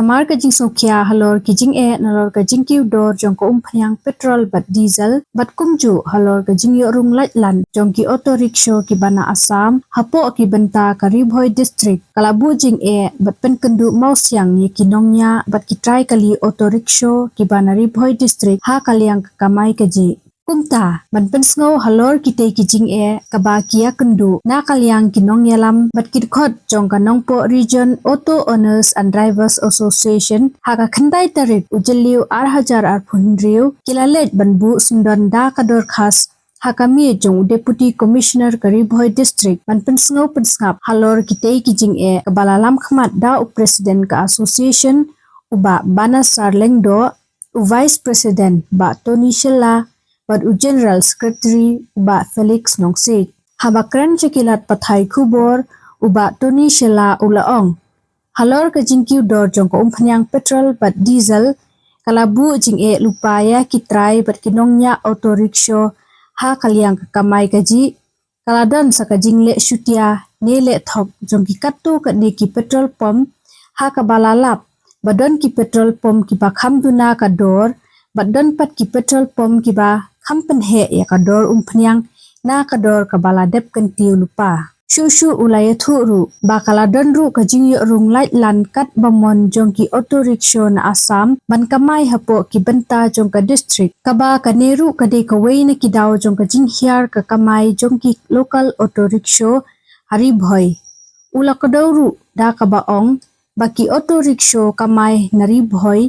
Namar ka jing sokya halor ki jing nalor ka jing kiu dor jong ko phanyang petrol bat diesel bat kumju halor ka jing yo rung lait lan jong ki auto rickshaw ki bana Assam hapo ki banta ka Ribhoi district kalabu jing bat pen kendu mau siang ye ki nongnya bat ki try kali auto rickshaw ki bana Ribhoi district ha kaliang kamai ka ji kumta ban pen sngo halor ki te ki jing kaba kia kendu na kaliang ki nong yalam bat ki khot jong ka nongpo region auto owners and drivers association haka khandai tarit ujeliu ar phunriu kilalet banbu sundan da kador khas hakami jong deputy commissioner ka Ribhoi district ban pen sngo pen snap halor ki te ki jing kabalalam khmat da president ka association uba bana sarleng do vice president ba Tony Shella but General Secretary uba Felix Nongsik. Habakran cekilat pathai kubor uba Tony Shella ulaong. Halor ka jingkiu dor jongko phanyang petrol but diesel kalabu jing lupaya kitrai but kinongnya auto rickshaw ha kaliang kamai kaji kaladon sa kajing le syutia ne le thok jongki kattu ka ne ki petrol pump ha kabalalap badon ki petrol pump ki bakham duna ka dor badon pat ki petrol pump ki ba kampen he ya kador phanyang na kador kabala dep kentiu lupa shushu ulaya thuru bakala donru kajing yo rung light lan kat bamon jongki auto rickshaw na Assam ban kamai hapo ki benta jongka district kaba kaneru kade kawei na kidaw jongka jinghiar ka kamai jongki local auto rickshaw Ribhoi ula kadawru da kabaong baki auto rickshaw kamai na Ribhoi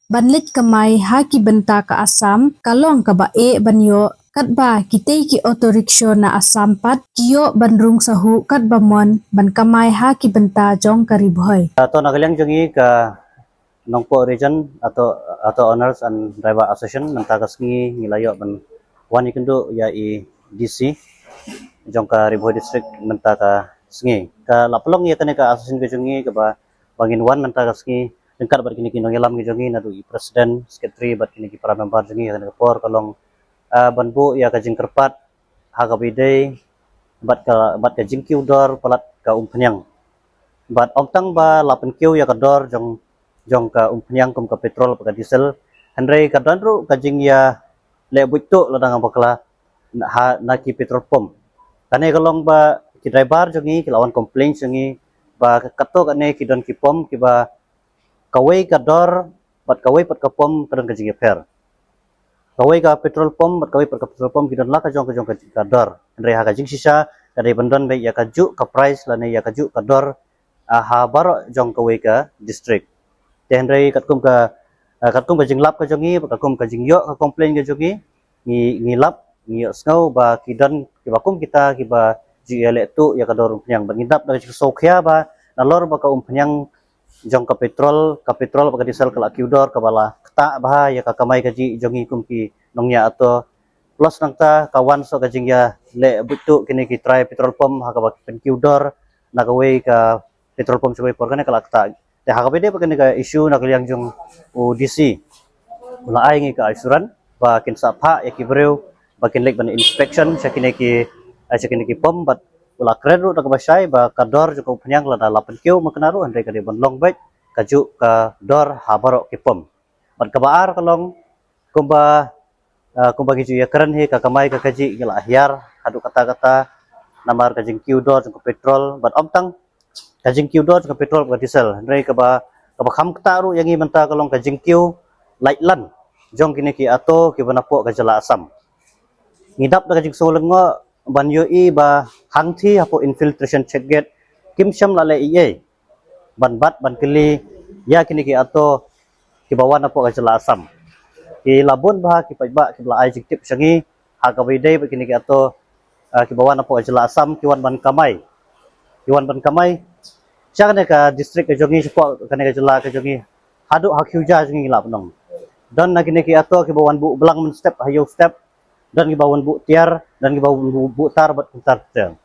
banlit kamai haki benta ka Assam kalong kaba banyo katba kitei ki auto rickshaw na Assam pat kiyo bandrung sahu katba mon ban kamai haki benta jong ka Ribhoi atau nagaliang jongi ka nongpo region atau owners and driver association nantagasngi ngilayo ban wani kendo ya i DC jong ka Ribhoi district mentaka sngi ka lapelong ya kane ka association ke jongi ka ba bangin wan nantagasngi dengkar bat kini kinong yalam jongi nadu i president secretary bat kini ki para member jongi kan por kalong banbu ya ka jingkerpat ha ka bidei bat ka jingkiu dor palat ka phanyang bat ongtang ba lapen kiu ya ka dor jong ka phanyang kum ka petrol ka diesel handrei ka danru ka jing ya le buitu ladang bakla na ki petrol pump kane kalong ba ki driver jongi ki lawan complain jongi ba kato kane ki don ki pump ki ba kawai ka dor bat kawai pat ka pom kadang ka jing fer kawai ka petrol pom bat kawai pat ka petrol pom kidon la ka jong ka dor andre ha ka jing sisa kadai bandon be ya ka ju ka price lane ya ka ju ka dor ha baro jong kawai ka district te andre katkum ka jing lap ka jongi katkum ka jing yo ka complain ka jongi ngi lap ngi yo snow ba kidon ki bakum kita ki ba ji ele tu ya ka dor phanyang bangidap da sokhya ba nalor ba ka phanyang jong ka petrol baka diesel kala kiudor kabala kta bah ya ka kamai kaji jongi kumki nongnya atau plus nangta kawan so kajing ya le butu kini ki try petrol pump ha ka pen kiudor na kawai ka petrol pump sebagai porgane kala kta te ha ka bede pakane ka issue na kaliang jong DC ula ai ngi ka asuran ba kin sapha ya ki breu bakin lek ban inspection sakine ki pump bat ula kredru da kabasai ba kador joko phanyang la da lapen kiu maknaru andre ka de ban long baik kaju ka dor habaro ki pom bat kabaar kalong kumba ki ya keren he ka kamai ka kaji gila ahyar hadu kata-kata namar ka jing kiu dor joko petrol bat omtang ka jing kiu dor joko petrol ka diesel andre ka ba kham ktaru yangi menta kalong ka jing kiu laitlan jong kini ki ato ki banapo ka jala Assam ngidap da ka jing solengo banyo i ba hangthi hapo infiltration check gate kimsham lale iye ban kili ya kini ki ato ki bawan apo ka jala Assam ki labun ba ki paiba ki bla ai jiktip sangi ha ka bidei ba kini ki ato ki bawan apo ka jala Assam ki wan ban kamai siya ka district ka jongi sipo kane ka jala ka jongi hadu hakhuja jongi la penong don na kini ki ato ki bawan bu belang men step hayo step dan gibawan bu tiar dan gibawan bu tar bat tar tel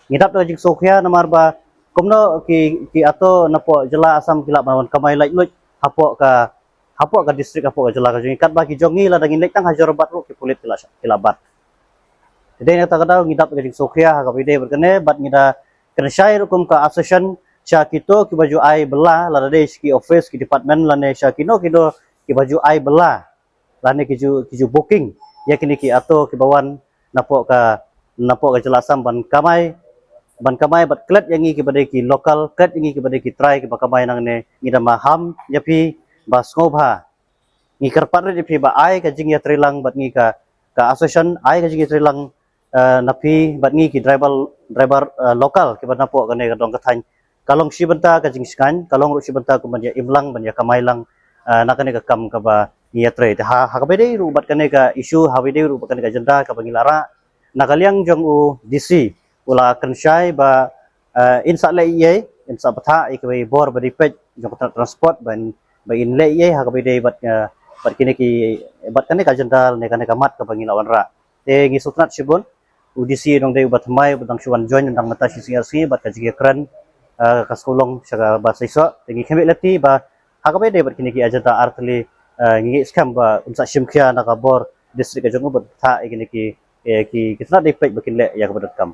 ngidap da jik sokhya namar ba komno ki ato napo jela Assam kila bawan kamai lai lut hapo ka district hapo ka jela ka jongi kat ba ki jongi la dangin lek tang hajar bat ru ki pulit kila bat de na ta kada ngidap da jik sokhya ha ka bide berkene bat ngida kena syair hukum ka association sya kito ki baju ai bela la de ki office ki department la ne sya kino kido ki baju ai bela la ne kiju booking ya kini ki ato ki bawan napok ka jelasam ban kamai bat klet yangi ki bade ki lokal klet yangi ki bade ki try ki bakamai nang ne ngida maham yapi bas ngobha ngi kerpat re pi ba ai ka jing ya trilang bat ngi ka association ai ka jing ya trilang napi bat ngi ki driver lokal ki bat napok ka ne ka dong ka than kalong si benta ka jing skan kalong ru si benta ku ban ya imlang ban ya kamai lang nakane ka kam ka ba ngi ya tre ha ka bede ru bat kane ka issue ha bede ru bat kane ka jenda ka bangilara nakaliang jong u DC ula kensyai ba insa le ye insa batha ikwe bor ba dipet jong transport ban ba in le ye ha ka bede bat kini ki bat kane ka jendal ne kane ka mat ka bangilawan ra te ngi sutnat sibun UDC dong de bat mai batang suan join dang mata CRC bat ka jige kran ka sekolong syaga ba sisa te ngi khembe leti ba ha ka bede bat kini ki ajata artli ngi scam ba unsa simkhia na ka bor district ka jong bat tha ikini ki ki kitna dipet bakin le ya ka kam